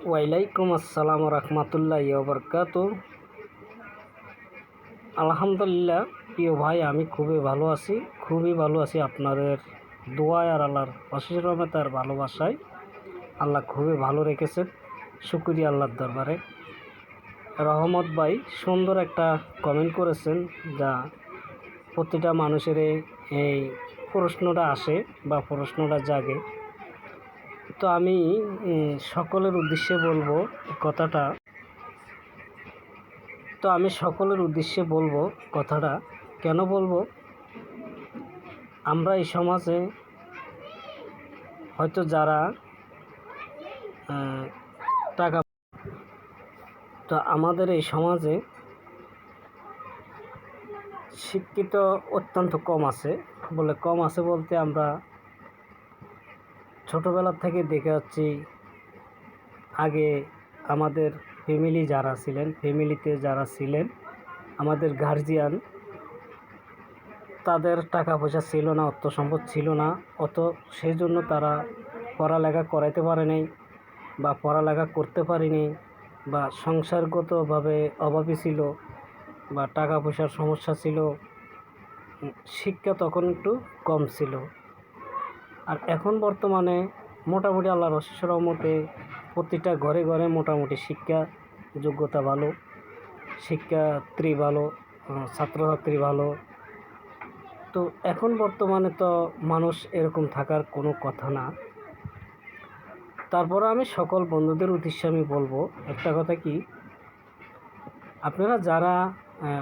ওয়ালাইকুম আসসালাম রহমতুল্লাহ ওবরকাত। আলহামদুলিল্লাহ প্রিয় ভাই, আমি খুবই ভালো আছি আপনাদের দোয়ায় আর আল্লাহর অশেষ রহমতে আর ভালোবাসায়। আল্লাহ খুবই ভালো রেখেছেন, শুকরিয়া আল্লাহর দরবারে। রহমত ভাই সুন্দর একটা কমেন্ট করেছেন, যা প্রতিটা মানুষের এই প্রশ্নটা আসে বা প্রশ্নটা জাগে। তো আমি সকলের উদ্দেশ্যে বলবো কথাটা কেন বলবো, আমরা এই সমাজে হয়তো যারা টাকা, তো আমাদের এই সমাজে শিক্ষিত অত্যন্ত কম আছে। বলতে আমরা ছোটোবেলা থেকে দেখে যাচ্ছি, আগে আমাদের ফ্যামিলিতে যারা ছিলেন আমাদের গার্জিয়ান, তাদের টাকা পয়সা ছিল না, অর্থ সম্পদ ছিল না সেই জন্য তারা পড়ালেখা করাইতে পারে নাই বা পড়ালেখা করতে পারেনি, বা সংসারগতভাবে অভাবী ছিল বা টাকা পয়সার সমস্যা ছিল, শিক্ষা তখন একটু কম ছিল। আর এখন বর্তমানে মোটামুটি আল্লাহর অশেষ রহমতে প্রতিটা ঘরে ঘরে মোটামুটি শিক্ষা যোগ্যতা ভালো, শিক্ষার্থী ভালো, ছাত্রছাত্রী ভালো। তো এখন বর্তমানে তো মানুষ এরকম থাকার কোনো কথা না। তারপরে আমি সকল বন্ধুদের উদ্দেশ্যে আমি বলবো একটা কথা, কি আপনারা যারা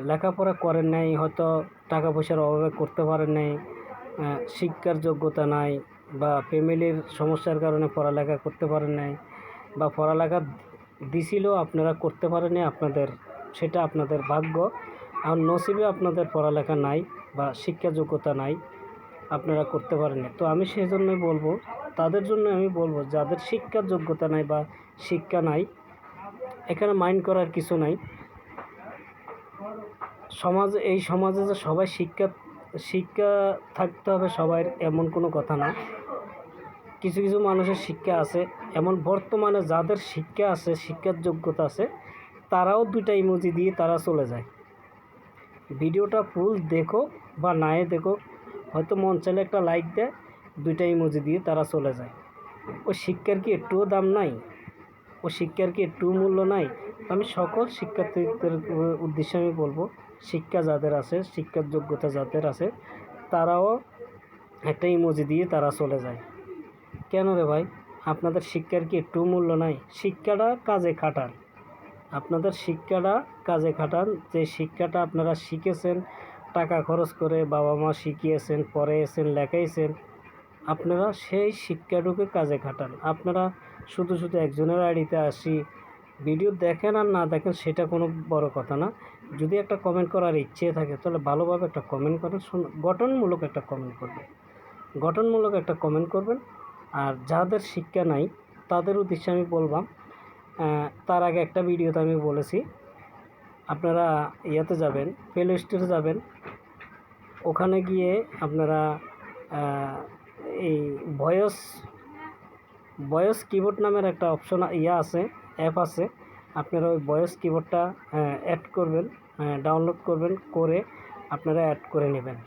লেখাপড়া করেন নাই, হয়তো টাকা পয়সার অভাবে করতে পারেন নাই, শিক্ষার যোগ্যতা নাই, বা ফ্যামিলির সমস্যার কারণে পড়ালেখা করতে পারেন নাই, বা পড়ালেখা দিছিলেও আপনারা করতে পারেননি, সেটা আপনাদের ভাগ্য। আর নসিবে আপনাদের পড়ালেখা নাই বা শিক্ষা যোগ্যতা নাই, আপনারা করতে পারেননি। তো আমি সেই জন্যই বলবো, তাদের জন্য আমি বলবো যাদের শিক্ষার যোগ্যতা নাই বা শিক্ষা নাই, এখানে মাইন্ড করার কিছু নাই। এই সমাজে যে সবাই শিক্ষা থাকতে হবে সবার, এমন কোনো কথা না। কিছু কিছু মানুষের শিক্ষা আছে, এমন বর্তমানে যাদের শিক্ষা আছে, শিক্ষার যোগ্যতা আছে, তারাও দুইটা ইমোজি দিয়ে তারা চলে যায়। ভিডিওটা ফুল দেখো বা নাই দেখো, হয়তো মন চাইলে একটা লাইক দেয়, দুইটা ইমোজি দিয়ে তারা চলে যায়। ও শিক্ষার কি একটুও দাম নাই? ও শিক্ষার কি একটু মূল্য নাই? আমি সকল শিক্ষার্থীদের উদ্দেশ্যে আমি বলবো, শিক্ষা যাদের আছে, শিক্ষার যোগ্যতা যাদের আছে, তারাও একটা ইমোজি দিয়ে তারা চলে যায়। কেন রে ভাই, আপনাদের শিক্ষার কি একটু মূল্য নাই? শিক্ষাটা কাজে খাটান, আপনাদের শিক্ষাটা কাজে খাটান। যে শিক্ষাটা আপনারা শিখেছেন, টাকা খরচ করে বাবা মা শিখিয়েছেন, পড়াইয়েছেন, লেখাইছেন, আপনারা সেই শিক্ষাটুকু কাজে খাটান। আপনারা শুধু একজনের আইডিতে আসি ভিডিও দেখেন আর না দেখেন, সেটা কোনো বড় কথা না। যদি একটা কমেন্ট করার ইচ্ছে থাকে, তাহলে ভালোভাবে একটা কমেন্ট করেন, গঠনমূলক একটা কমেন্ট করবেন। আর যাদের শিক্ষা নাই তাদের উদ্দেশ্যে আমি বলবাম, তার আগে একটা ভিডিওতে আমি বলেছি, আপনারা ইয়েতে যাবেন, প্লে স্টোরে যাবেন, ওখানে গিয়ে আপনারা এই ভয়েস কিবোর্ড নামের একটা অপশন অ্যাপ আছে। আপনারা ওই ভয়েস কিবোর্ডটা অ্যাড করবেন, ডাউনলোড করবেন, করে আপনারা অ্যাড করে নেবেন।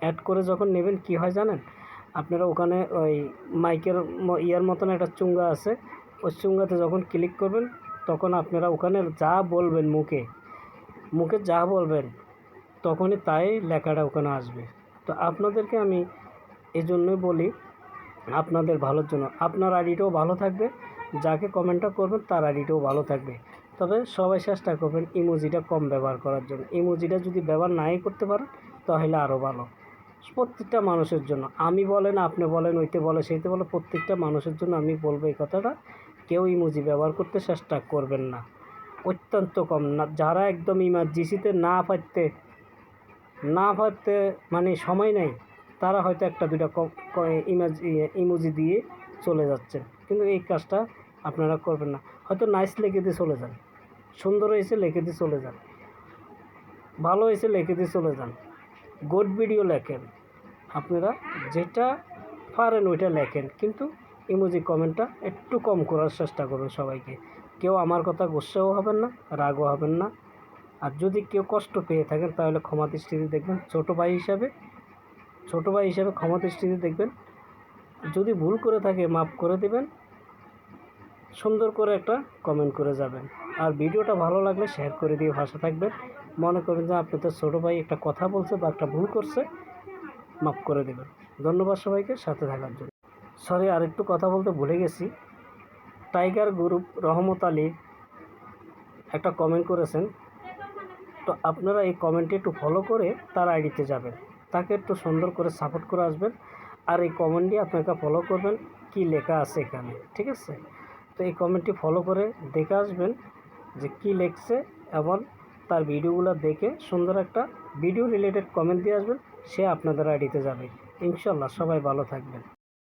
অ্যাড করে যখন নেবেন, কি হয় জানেন, আপনারা ওখানে ওই মাইকের ইয়ার মতন একটা চুঙ্গা আছে, ওই চুঙ্গাতে যখন ক্লিক করবেন, তখন আপনারা ওখানে যা বলবেন, মুখে যা বলবেন, তখনই তাই লেখাটা ওখানে আসবে। তো আপনাদেরকে আমি এই জন্যই বলি, আপনাদের ভালোর জন্য, আপনার আইডিটাও ভালো থাকবে, যাকে কমেন্টটা করবেন তার আইডিটাও ভালো থাকবে। তবে সবাই চেষ্টা করবেন ইমোজিটা কম ব্যবহার করার জন্য। ইমোজিটা যদি ব্যবহার নাই করতে পারেন, তাহলে আরও ভালো। প্রত্যেকটা মানুষের জন্য, আমি বলেন, আপনি বলেন, ওইতে বলে, সেইতে বলে, প্রত্যেকটা মানুষের জন্য আমি বলবো এই কথাটা, কেউ ইমোজি ব্যবহার করতে চেষ্টা করবেন না, অত্যন্ত কম না। যারা একদম ইমার্জেন্সিতে না পারতে মানে সময় নেই, তারা হয়তো একটা দুইটা ইমোজি দিয়ে চলে যাচ্ছেন, কিন্তু এই কাজটা আপনারা করবেন না। হয়তো নাইস লিখে দিয়ে চলে যান, সুন্দর হয়েছে লিখে দিয়ে চলে যান, ভালো হয়েছে লিখে দিয়ে চলে যান, গুড ভিডিও লেখেন, আপনারা যেটা পারেন ওইটা লেখেন, কিন্তু ইমোজি কমেন্টটা একটু কম করার চেষ্টা করবেন সবাইকে। কেউ আমার কথা গুসাও হবেন না, রাগও হবেন না। আর যদি কেউ কষ্ট পেয়ে থাকেন তাহলে ক্ষমা দৃষ্টিতে দেখবেন, ছোটো ভাই হিসাবে ক্ষমা দৃষ্টিতে দেখবেন। যদি ভুল করে থাকে মাফ করে দেবেন, সুন্দর করে একটা কমেন্ট করে যাবেন। আর ভিডিওটা ভালো লাগলে শেয়ার করে দিয়ে ভাষা থাকবেন। মনে করবেন যে আপনি তো ছোটো ভাই একটা কথা বলছে বা একটা ভুল করছে, মাফ করে দেবেন। ধন্যবাদ সবাইকে সাথে থাকার জন্য। সরি, আরেকটু কথা বলতে ভুলে গেছি। টাইগার গ্রুপ রহমত আলী একটা কমেন্ট করেছেন, তো আপনারা এই কমেন্টটি একটু ফলো করে তার আইডিতে যাবেন, তাকে একটু সুন্দর করে সাপোর্ট করে আসবেন। আর এই কমেন্টটি আপনাকে ফলো করবেন, কি লেখা আছে এখানে, ঠিক আছে? তো এই কমেন্টটি ফলো করে দেখে আসবেন যে কি লেখছে, এবং তার ভিডিওগুলো দেখে সুন্দর একটা ভিডিও রিলেটেড কমেন্ট দিয়ে আসবেন, সে আপনাদের আইডিতে যাবে। ইনশাল্লাহ সবাই ভালো থাকবেন।